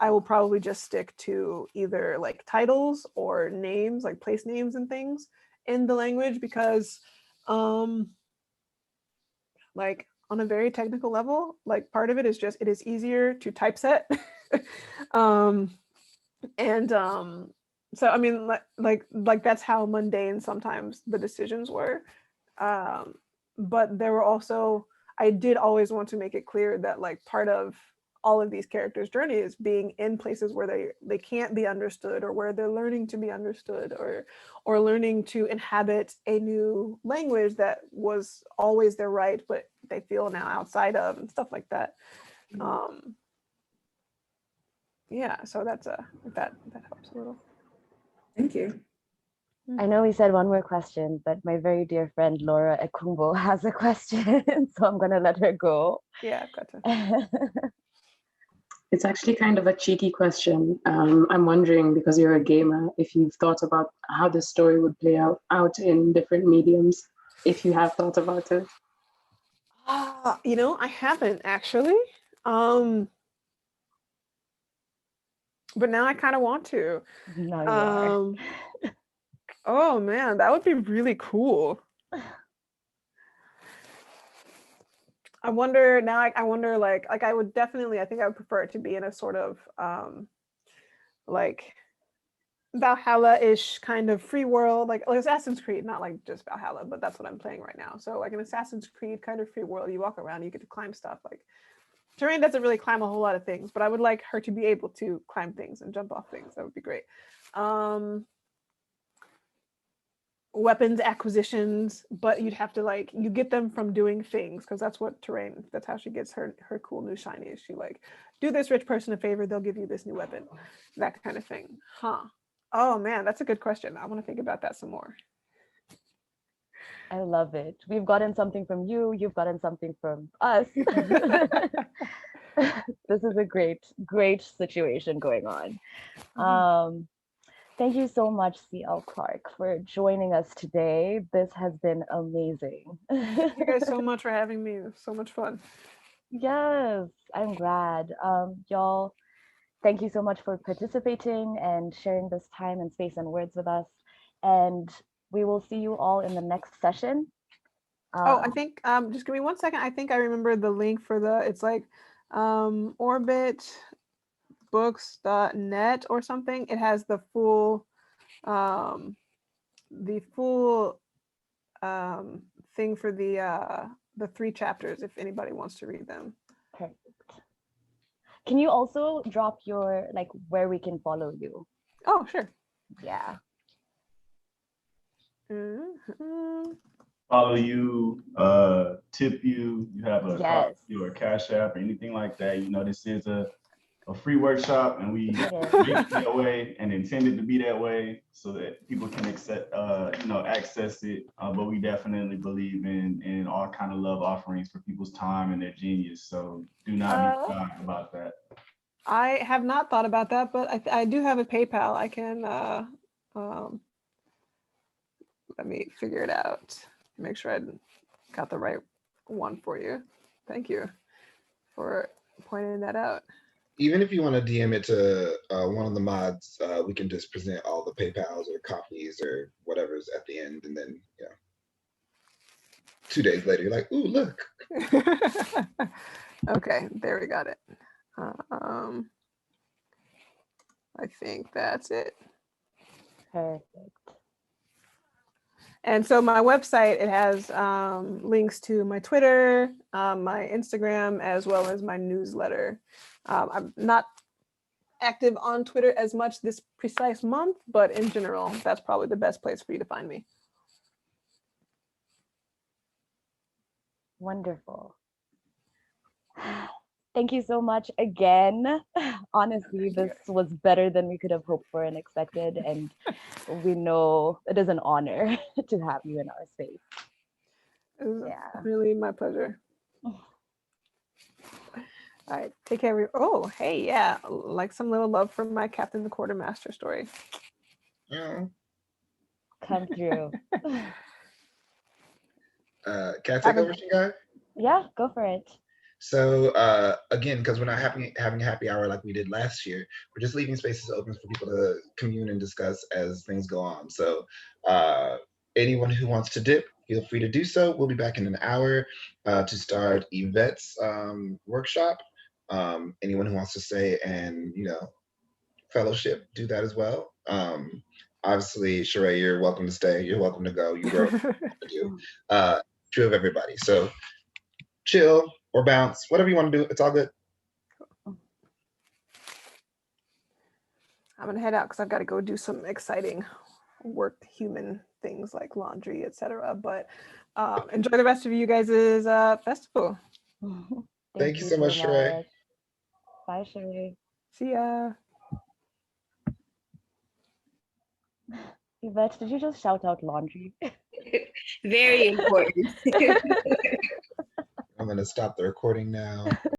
I will probably just stick to either like titles or names, like place names and things in the language, because like on a very technical level, like part of it is just, it is easier to typeset. So I mean, like that's how mundane sometimes the decisions were. But there were also, I did always want to make it clear that like part of all of these characters' journey is being in places where they can't be understood, or where they're learning to be understood, or learning to inhabit a new language that was always their right, but they feel now outside of, and stuff like that. Yeah, so that's that helps a little.
Thank you.
I know we said one more question, but my very dear friend Laura Ekumbo has a question, so I'm gonna let her go.
Yeah, gotcha.
It's actually kind of a cheeky question. I'm wondering, because you're a gamer, if you've thought about how the story would play out in different mediums, if you have thought about it.
You know, I haven't actually. But now I kind of want to.
No, you are.
Oh man, that would be really cool. I wonder now. I wonder, like I would definitely. I think I would prefer it to be in a sort of like Valhalla-ish kind of free world, like Assassin's Creed, not like just Valhalla, but that's what I'm playing right now. So like an Assassin's Creed kind of free world. You walk around, you get to climb stuff. Like Cherae doesn't really climb a whole lot of things, but I would like her to be able to climb things and jump off things. That would be great. Weapons acquisitions, but you'd have to you get them from doing things, because that's what Cherae, that's how she gets her cool new shinies. She do this rich person a favor, they'll give you this new weapon, that kind of thing. Oh man, that's a good question. I want to think about that some more.
I love it. We've gotten something from you, you've gotten something from us. This is a great situation going on. Thank you so much, C.L. Clark, for joining us today. This has been amazing.
Thank you guys so much for having me. It was so much fun.
Yes, I'm glad. Y'all, thank you so much for participating and sharing this time and space and words with us. And we will see you all in the next session.
I think, just give me 1 second. I think I remember the link for it's like orbitbooks.net or something. It has the full thing for the 3 chapters if anybody wants to read them.
Perfect. Can you also drop your where we can follow you?
Oh, sure.
Yeah.
Follow you, tip you, you have a
yes.
your Cash App or anything like that. You know, this is a free workshop, and we make it that way and intended to be that way so that people can access it. But we definitely believe in all kind of love offerings for people's time and their genius. So do not be shy about that.
I have not thought about that, but I do have a PayPal. I can let me figure it out. Make sure I got the right one for you. Thank you for pointing that out.
Even if you want to DM it to one of the mods, we can just present all the PayPals or copies or whatever's at the end, and then 2 days later, you're like, ooh, look.
Okay, there we got it. I think that's it.
Perfect.
And so my website, it has links to my Twitter, my Instagram, as well as my newsletter. I'm not active on Twitter as much this precise month, but in general, that's probably the best place for you to find me.
Wonderful. Thank you so much again. Honestly, this was better than we could have hoped for and expected. And we know it is an honor to have you in our space.
Yeah. Really my pleasure. All right, take care. Oh, hey, yeah, like some little love from my Captain the Quartermaster story.
Yeah.
Come through.
Can I take over, Shingai?
Yeah, go for it.
So again, because we're not having a happy hour like we did last year, we're just leaving spaces open for people to commune and discuss as things go on. So anyone who wants to dip, feel free to do so. We'll be back in an hour to start Yvette's workshop. Anyone who wants to stay and fellowship, do that as well. Obviously, Cherae, you're welcome to stay. You're welcome to go. You wrote what you want to do. True of everybody. So chill or bounce, whatever you want to do. It's all good.
I'm gonna head out because I've got to go do some exciting work, human things like laundry, etc. But enjoy the rest of you guys' festival.
Thank you so much, Cherae.
Bye, Cherae.
See ya.
Yvette, did you just shout out laundry?
Very important.
I'm going to stop the recording now.